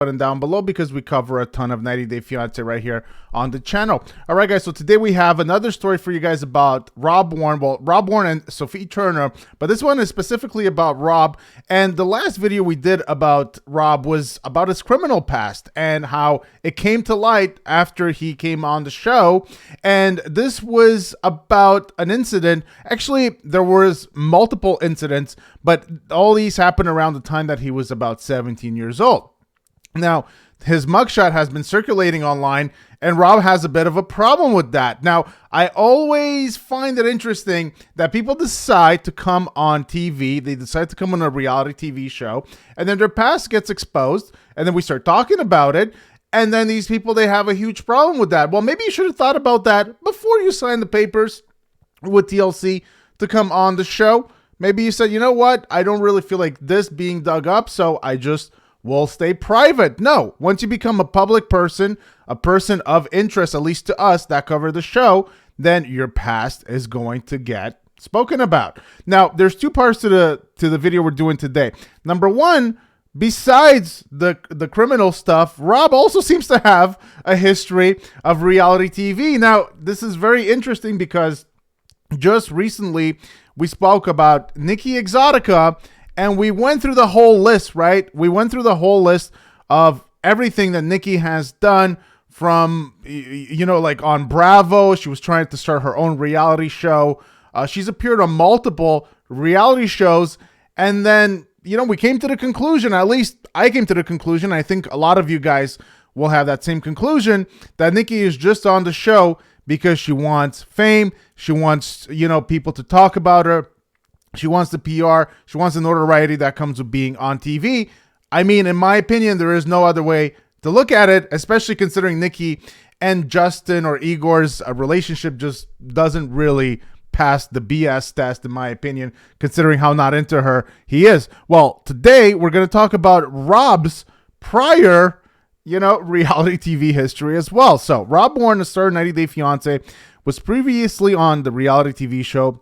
button down below because we cover a ton of 90 Day Fiancé right here on the channel. All right, guys, so today we have another story for you guys about Rob Warne. Well, Rob Warne and Sophie Turner, but this one is specifically about Rob. And the last video we did about Rob was about his criminal past and how it came to light after he came on the show. And this was about an incident. Actually, there was multiple incidents, but all these happened around the time that he was about 17 years old. Now, his mugshot has been circulating online, and Rob has a bit of a problem with that. Now, I always find it interesting that people decide to come on TV, they decide to come on a reality TV show, and then their past gets exposed, and then we start talking about it, and then these people, they have a huge problem with that. Well, maybe you should have thought about that before you signed the papers with TLC to come on the show. Maybe you said, you know what, I don't really feel like this being dug up, so I just will stay private. No, once you become a public person, a person of interest, at least to us that cover the show, then your past is going to get spoken about. Now, there's two parts to the video we're doing today. Number one, besides the criminal stuff, Rob also seems to have a history of reality TV. Now, this is very interesting because just recently we spoke about Nikki Exotica, and we went through the whole list, right? We went through the whole list of everything that Nikki has done from, you know, like on Bravo. She was trying to start her own reality show. She's appeared on multiple reality shows. And then, you know, we came to the conclusion, at least I came to the conclusion, I think a lot of you guys will have that same conclusion, that Nikki is just on the show because she wants fame. She wants, you know, people to talk about her. She wants the PR. She wants the notoriety that comes with being on TV. I mean, in my opinion, there is no other way to look at it, especially considering Nikki and Justin or Igor's relationship just doesn't really pass the BS test, in my opinion, considering how not into her he is. Well, today we're going to talk about Rob's prior, you know, reality TV history as well. So Rob Warne, the star of 90 Day Fiancé, was previously on the reality TV show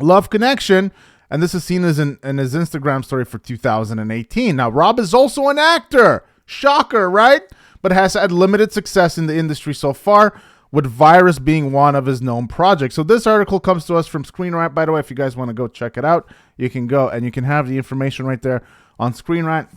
Love Connection, and this is seen as in his Instagram story for 2018. Now, Rob is also an actor. Shocker, right? But has had limited success in the industry so far, with Virus being one of his known projects. So this article comes to us from Screen Rant. By the way, if you guys want to go check it out, you can go, and you can have the information right there on Screen Rant.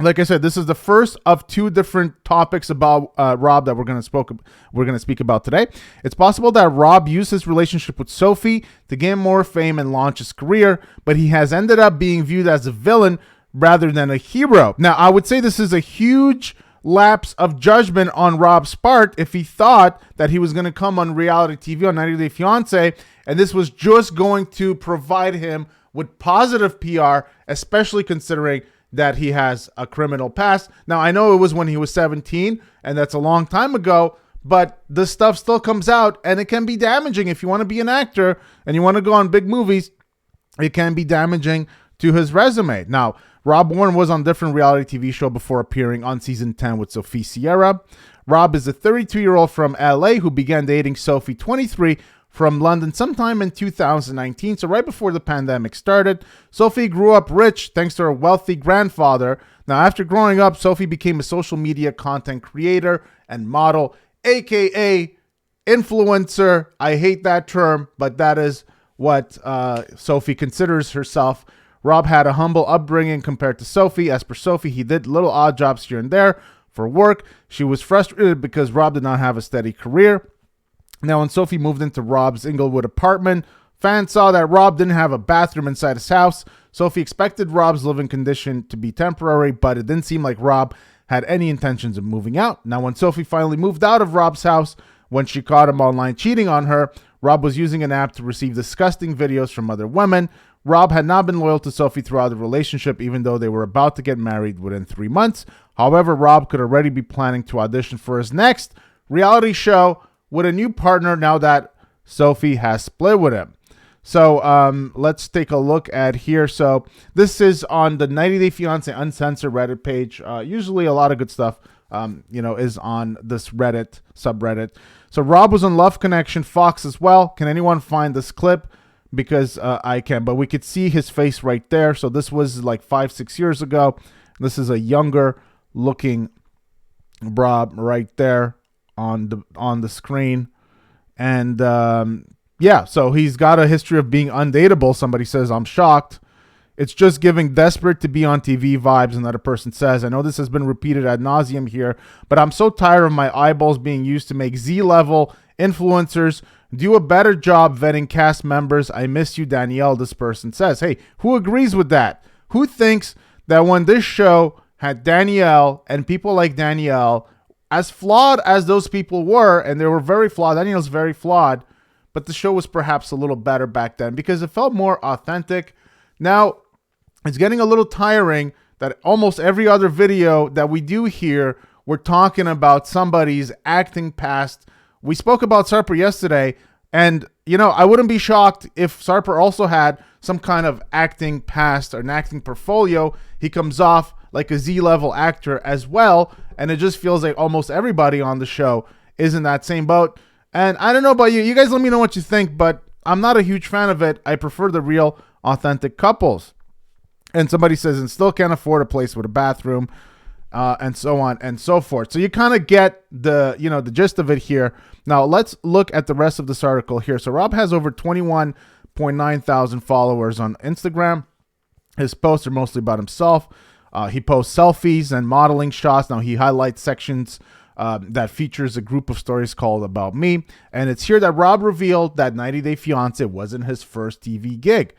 Like I said, this is the first of two different topics about Rob that we're going to speak about today. It's possible that Rob used his relationship with Sophie to gain more fame and launch his career, but he has ended up being viewed as a villain rather than a hero. Now, I would say this is a huge lapse of judgment on Rob's part if he thought that he was going to come on reality TV on 90 Day Fiancé, and this was just going to provide him with positive PR, especially considering that he has a criminal past. Now, I know it was when he was 17, and that's a long time ago, but this stuff still comes out, and it can be damaging. If you want to be an actor and you want to go on big movies, it can be damaging to his resume. Now, Rob Warne was on a different reality TV show before appearing on season 10 with Sophie Sierra. Rob is a 32-year-old from LA who began dating Sophie, 23, from London sometime in 2019, so right before the pandemic started. Sophie grew up rich thanks to her wealthy grandfather. Now, after growing up, Sophie became a social media content creator and model, aka influencer. I hate that term, but that is what Sophie considers herself. Rob had a humble upbringing compared to Sophie. As per Sophie, he did little odd jobs here and there for work. She was frustrated because Rob did not have a steady career. Now, when Sophie moved into Rob's Inglewood apartment, fans saw that Rob didn't have a bathroom inside his house. Sophie expected Rob's living condition to be temporary, but it didn't seem like Rob had any intentions of moving out. Now, when Sophie finally moved out of Rob's house, when she caught him online cheating on her, Rob was using an app to receive disgusting videos from other women. Rob had not been loyal to Sophie throughout the relationship, even though they were about to get married within 3 months. However, Rob could already be planning to audition for his next reality show with a new partner now that Sophie has split with him. So let's take a look at here. So this is on the 90 Day Fiancé Uncensored Reddit page. Usually a lot of good stuff, is on this Reddit subreddit. So Rob was on Love Connection, Fox as well. Can anyone find this clip? Because I can, but we could see his face right there. So this was like 5-6 years ago. This is a younger looking Rob right there on the screen. And yeah, so he's got a history of being undateable. Somebody says, I'm shocked. It's just giving desperate to be on TV vibes, another person says. I know this has been repeated ad nauseum here, but I'm so tired of my eyeballs being used to make Z-level influencers do a better job vetting cast members. I miss you, Danielle, this person says. Hey, who agrees with that? Who thinks that when this show had Danielle and people like Danielle, as flawed as those people were, and they were very flawed, Danielle's very flawed, but the show was perhaps a little better back then because it felt more authentic. Now, it's getting a little tiring that almost every other video that we do here, we're talking about somebody's acting past. We spoke about Sarper yesterday, and, you know, I wouldn't be shocked if Sarper also had some kind of acting past or an acting portfolio. He comes off like a Z-level actor as well, and it just feels like almost everybody on the show is in that same boat. And I don't know about you. You guys let me know what you think, but I'm not a huge fan of it. I prefer the real, authentic couples. And somebody says, and still can't afford a place with a bathroom, and so on and so forth. So you kind of get the gist of it here. Now let's look at the rest of this article here. So Rob has over 21.9 thousand followers on Instagram. His posts are mostly about himself. He posts selfies and modeling shots. Now he highlights sections that features a group of stories called About Me. And it's here that Rob revealed that 90 Day Fiancé wasn't his first TV gig.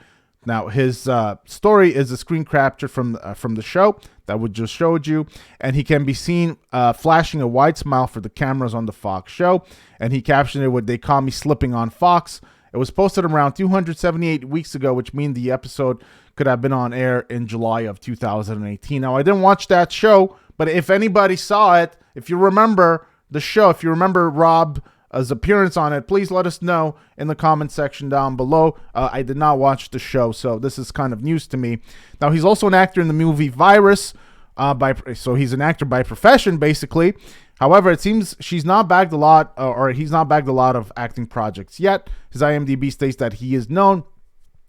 Now, his story is a screen capture from the show that we just showed you, and he can be seen flashing a wide smile for the cameras on the Fox show, and he captioned it with, "They call me slipping on Fox." It was posted around 278 weeks ago, which means the episode could have been on air in July of 2018. Now, I didn't watch that show, but if anybody saw it, if you remember the show, if you remember Rob's appearance on it, please let us know in the comment section down below. I did not watch the show, so this is kind of news to me. Now, he's also an actor in the movie Virus, so he's an actor by profession, basically. However, it seems he's not bagged a lot of acting projects yet. His IMDb states that he is known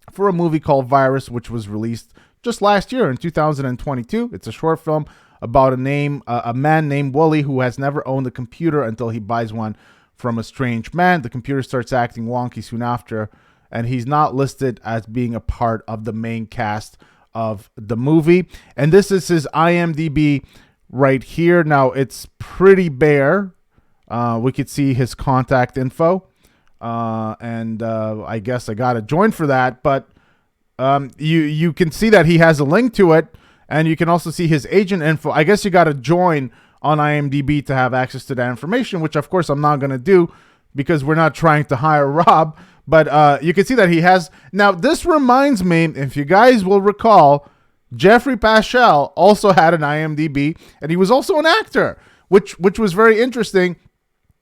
for a movie called Virus, which was released just last year in 2022. It's a short film about a man named Wooly who has never owned a computer until he buys one from a strange man. The computer starts acting wonky soon after, and he's not listed as being a part of the main cast of the movie. And this is his IMDb right here. Now, it's pretty bare. We could see his contact info, and I guess I got to join for that, but you can see that he has a link to it, and you can also see his agent info. I guess you got to join on IMDb to have access to that information, which of course I'm not going to do because we're not trying to hire Rob, but you can see that he has. Now, this reminds me, if you guys will recall, Jeffrey Paschal also had an IMDb, and he was also an actor, which was very interesting.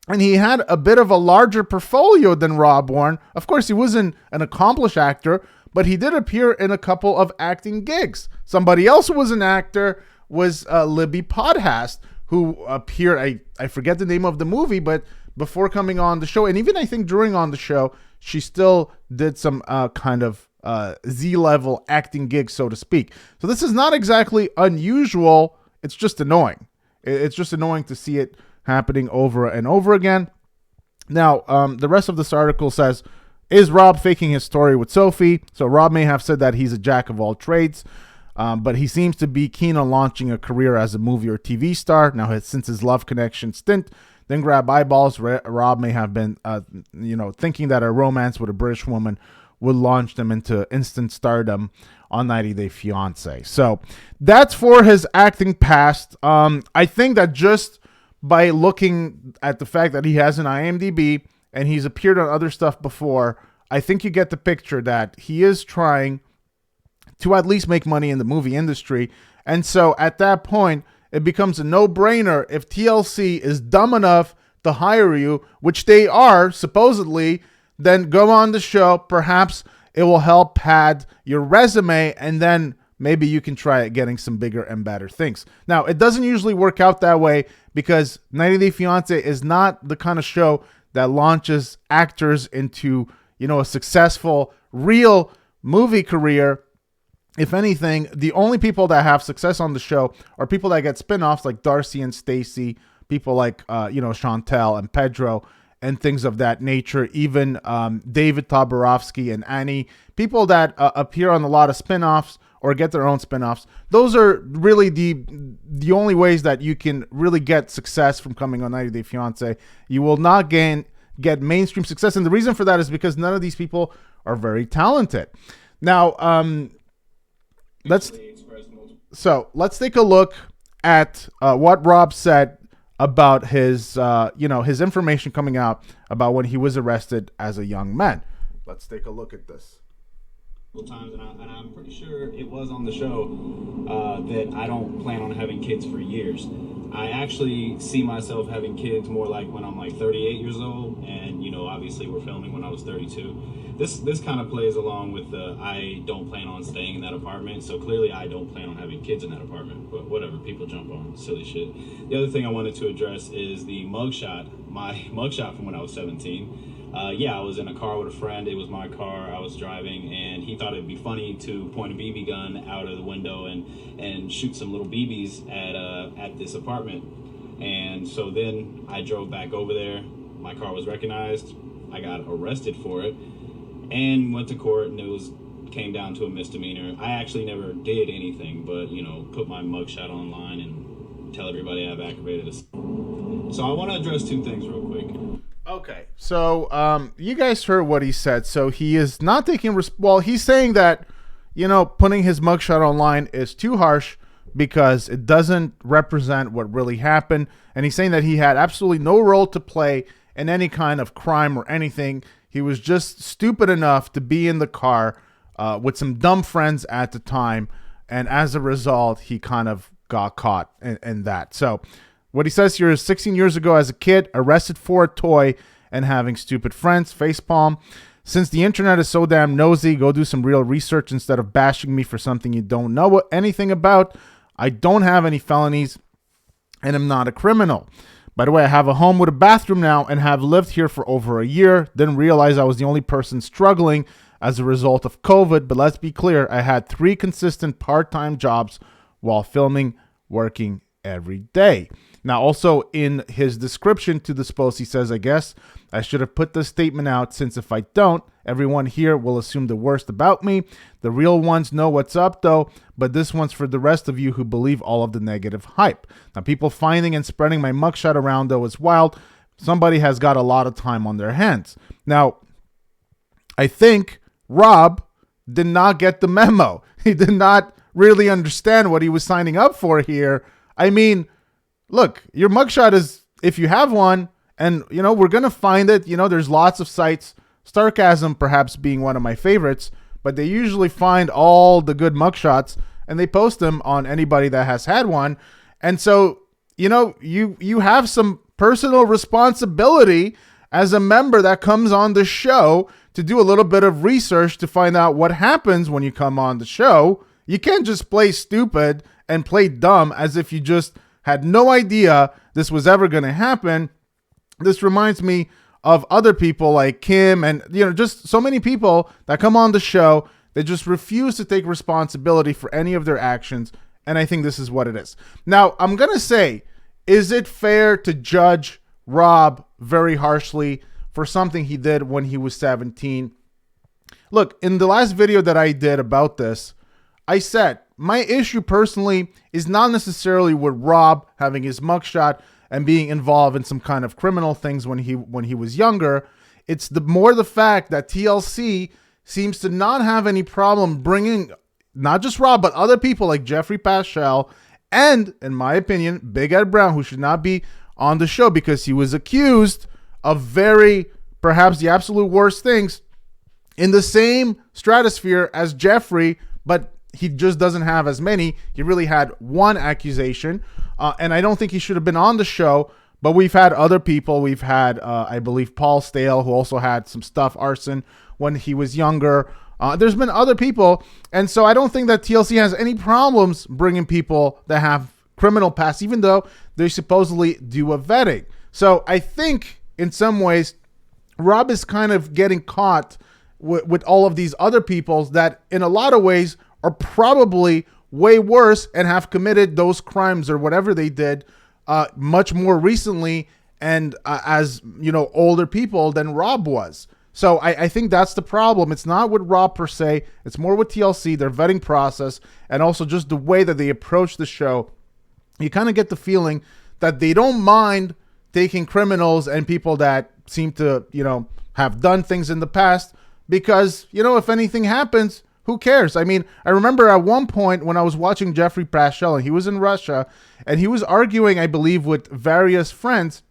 And he had a bit of a larger portfolio than Rob Warne. Of course, he wasn't an accomplished actor, but he did appear in a couple of acting gigs. Somebody else who was an actor was Libby Podhast, who appeared, I forget the name of the movie, but before coming on the show, and even I think during on the show, she still did some kind of Z-level acting gigs, so to speak. So this is not exactly unusual. It's just annoying. It's just annoying to see it happening over and over again. Now, the rest of this article says, is Rob faking his story with Sophie? So Rob may have said that he's a jack of all trades, but he seems to be keen on launching a career as a movie or TV star. Now, since his Love Connection stint then grab eyeballs, Rob may have been, thinking that a romance with a British woman would launch them into instant stardom on 90 Day Fiancé. So that's for his acting past. I think that just by looking at the fact that he has an IMDb and he's appeared on other stuff before, I think you get the picture that he is trying to at least make money in the movie industry. And so at that point, it becomes a no-brainer if TLC is dumb enough to hire you, which they are, supposedly, then go on the show. Perhaps it will help pad your resume, and then maybe you can try getting some bigger and better things. Now, it doesn't usually work out that way because 90 Day Fiancé is not the kind of show that launches actors into, a successful, real movie career. if anything, the only people that have success on the show are people that get spinoffs like Darcy and Stacy, people like, Chantel and Pedro and things of that nature. Even David Toborowski and Annie, people that appear on a lot of spinoffs or get their own spinoffs. Those are really the only ways that you can really get success from coming on 90 Day Fiancé. You will not get mainstream success. And the reason for that is because none of these people are very talented. Now, let's take a look at what Rob said about his his information coming out about when he was arrested as a young man. Let's take a look at this. Times, and I'm pretty sure it was on the show that I don't plan on having kids for years. I actually see myself having kids more like when I'm like 38 years old, and obviously we're filming when I was 32. This kind of plays along with the I don't plan on staying in that apartment, so clearly I don't plan on having kids in that apartment, but whatever, people jump on silly shit. The other thing I wanted to address is the mugshot, my mugshot from when I was 17. I was in a car with a friend. It was my car. I was driving, and he thought it'd be funny to point a BB gun out of the window and shoot some little BBs at this apartment. And so then I drove back over there. My car was recognized. I got arrested for it and went to court, and came down to a misdemeanor. I actually never did anything but, put my mugshot online and tell everybody I've aggravated assault. So I want to address two things real quick. Okay, so you guys heard what he said. So he is not taking he's saying that putting his mugshot online is too harsh because it doesn't represent what really happened, and he's saying that he had absolutely no role to play in any kind of crime or anything. He was just stupid enough to be in the car with some dumb friends at the time, and as a result, he kind of got caught in that. So what he says here is 16 years ago as a kid, arrested for a toy and having stupid friends, facepalm. Since the internet is so damn nosy, go do some real research instead of bashing me for something you don't know anything about. I don't have any felonies and I'm not a criminal. By the way, I have a home with a bathroom now and have lived here for over a year. Didn't realize I was the only person struggling as a result of COVID, but let's be clear, I had 3 consistent part-time jobs while filming, working every day. Now, also in his description to this post, he says, I guess I should have put this statement out since if I don't, everyone here will assume the worst about me. The real ones know what's up, though, but this one's for the rest of you who believe all of the negative hype. Now, people finding and spreading my mugshot around, though, is wild. Somebody has got a lot of time on their hands. Now, I think Rob did not get the memo. He did not really understand what he was signing up for here. I mean, look, your mugshot is, if you have one, and, we're going to find it, there's lots of sites, Starcasm perhaps being one of my favorites, but they usually find all the good mugshots and they post them on anybody that has had one. And so, you have some personal responsibility as a member that comes on the show to do a little bit of research to find out what happens when you come on the show. You can't just play stupid and play dumb as if you just had no idea this was ever going to happen. This reminds me of other people like Kim and, just so many people that come on the show. They just refuse to take responsibility for any of their actions. And I think this is what it is. Now, I'm going to say, is it fair to judge Rob very harshly for something he did when he was 17? Look, in the last video that I did about this, I said, my issue personally is not necessarily with Rob having his mugshot and being involved in some kind of criminal things when he was younger. It's more the fact that TLC seems to not have any problem bringing not just Rob, but other people like Jeffrey Paschal and, in my opinion, Big Ed Brown, who should not be on the show because he was accused of perhaps the absolute worst things in the same stratosphere as Jeffrey, but he just doesn't have as many. He really had one accusation, and I don't think he should have been on the show, but we've had other people. We've had, I believe, Paul Stale, who also had some stuff, arson, when he was younger. There's been other people, and so I don't think that TLC has any problems bringing people that have criminal past, even though they supposedly do a vetting. So I think, in some ways, Rob is kind of getting caught with all of these other people that, in a lot of ways, are probably way worse and have committed those crimes or whatever they did much more recently and as older people than Rob was. So I think that's the problem. It's not with Rob per se. It's more with TLC, their vetting process, and also just the way that they approach the show. You kind of get the feeling that they don't mind taking criminals and people that seem to, have done things in the past because, if anything happens, who cares? I mean, I remember at one point when I was watching Jeffrey Paschal and he was in Russia and he was arguing, I believe, with various friends.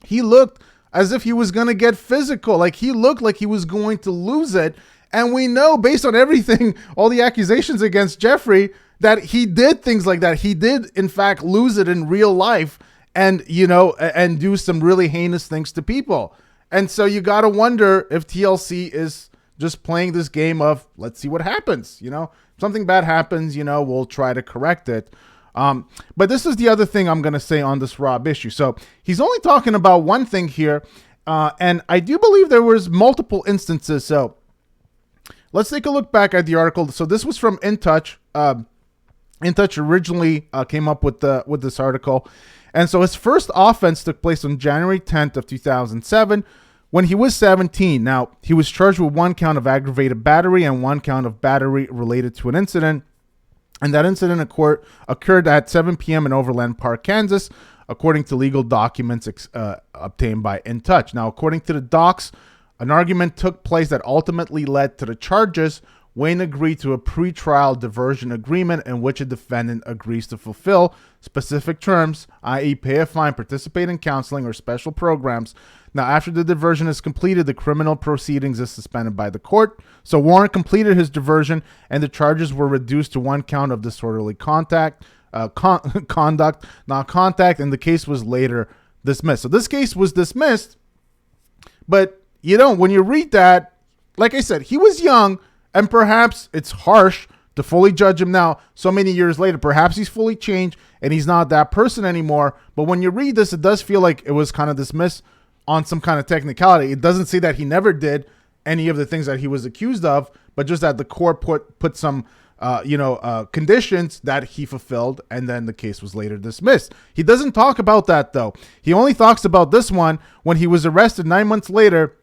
He looked as if he was going to get physical. Like he looked like he was going to lose it. And we know based on everything, all the accusations against Jeffrey, that he did things like that. He did, in fact, lose it in real life and, and do some really heinous things to people. And so you got to wonder if TLC is just playing this game of let's see what happens. Something bad happens, we'll try to correct it. But this is the other thing I'm going to say on this Rob issue. So he's only talking about one thing here. And I do believe there was multiple instances. So let's take a look back at the article. So this was from In Touch. In Touch originally came up with this article. And so his first offense took place on January 10th of 2007 when he was 17. Now, he was charged with 1 count of aggravated battery and 1 count of battery related to an incident. And that incident occurred at 7 p.m. in Overland Park, Kansas, according to legal documents obtained by In Touch. Now, according to the docs, an argument took place that ultimately led to the charges. Wayne agreed to a pre-trial diversion agreement in which a defendant agrees to fulfill specific terms, i.e. pay a fine, participate in counseling or special programs. Now, after the diversion is completed, the criminal proceedings is suspended by the court. So Warren completed his diversion, and the charges were reduced to 1 count of disorderly conduct, and the case was later dismissed. So this case was dismissed, but when you read that, like I said, he was young, and perhaps it's harsh to fully judge him now, so many years later. Perhaps he's fully changed and he's not that person anymore. But when you read this, it does feel like it was kind of dismissed on some kind of technicality. It doesn't say that he never did any of the things that he was accused of, but just that the court put some, conditions that he fulfilled, and then the case was later dismissed. He doesn't talk about that, though. He only talks about this one when he was arrested 9 months later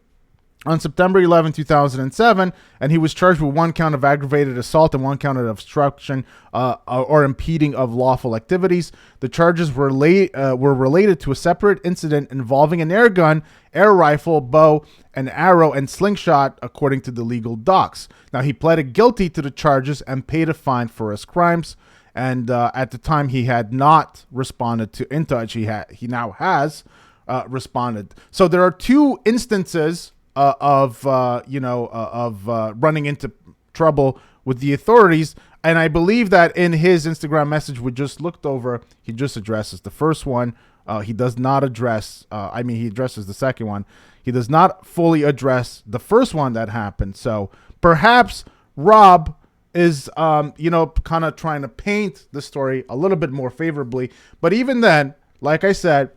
on September 11, 2007, and he was charged with 1 count of aggravated assault and 1 count of obstruction or impeding of lawful activities. The charges were related to a separate incident involving an air gun, air rifle, bow, an arrow, and slingshot, according to the legal docs. Now, he pleaded guilty to the charges and paid a fine for his crimes. And at the time, he had not responded to In Touch. He now has responded. So there are 2 instances of running into trouble with the authorities. And I believe that in his Instagram message we just looked over, he just addresses the first one. He does not address, he addresses the second one. He does not fully address the first one that happened. So perhaps Rob is, kind of trying to paint the story a little bit more favorably. But even then, like I said,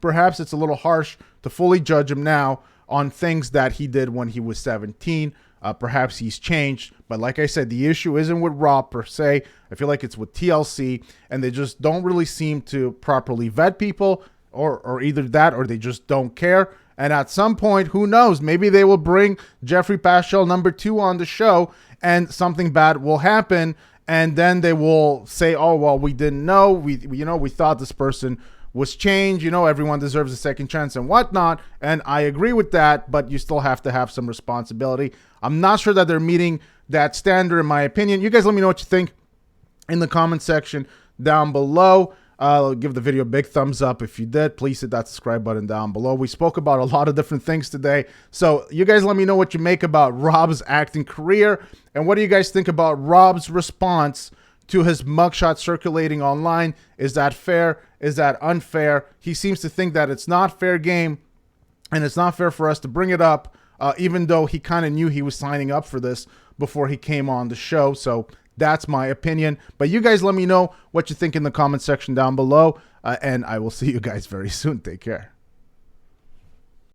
perhaps it's a little harsh to fully judge him now on things that he did when he was 17. Perhaps he's changed. But like I said, the issue isn't with Rob per se. I feel like it's with TLC, and they just don't really seem to properly vet people, or either that or they just don't care. And at some point, who knows, maybe they will bring Jeffrey Paschal #2 on the show and something bad will happen. And then they will say, oh, well, we didn't know. We thought this person was changed. Everyone deserves a second chance and whatnot. And I agree with that, but you still have to have some responsibility. I'm not sure that they're meeting that standard, in my opinion. You guys let me know what you think in the comment section down below. Give the video a big thumbs up if you did. Please hit that subscribe button down below. We spoke about a lot of different things today. So you guys let me know what you make about Rob's acting career. And what do you guys think about Rob's response to his mugshot circulating online? Is that fair? Is that unfair? He seems to think that it's not fair game, and it's not fair for us to bring it up, even though he kind of knew he was signing up for this before he came on the show. So that's my opinion. But you guys let me know what you think in the comment section down below, and I will see you guys very soon. Take care.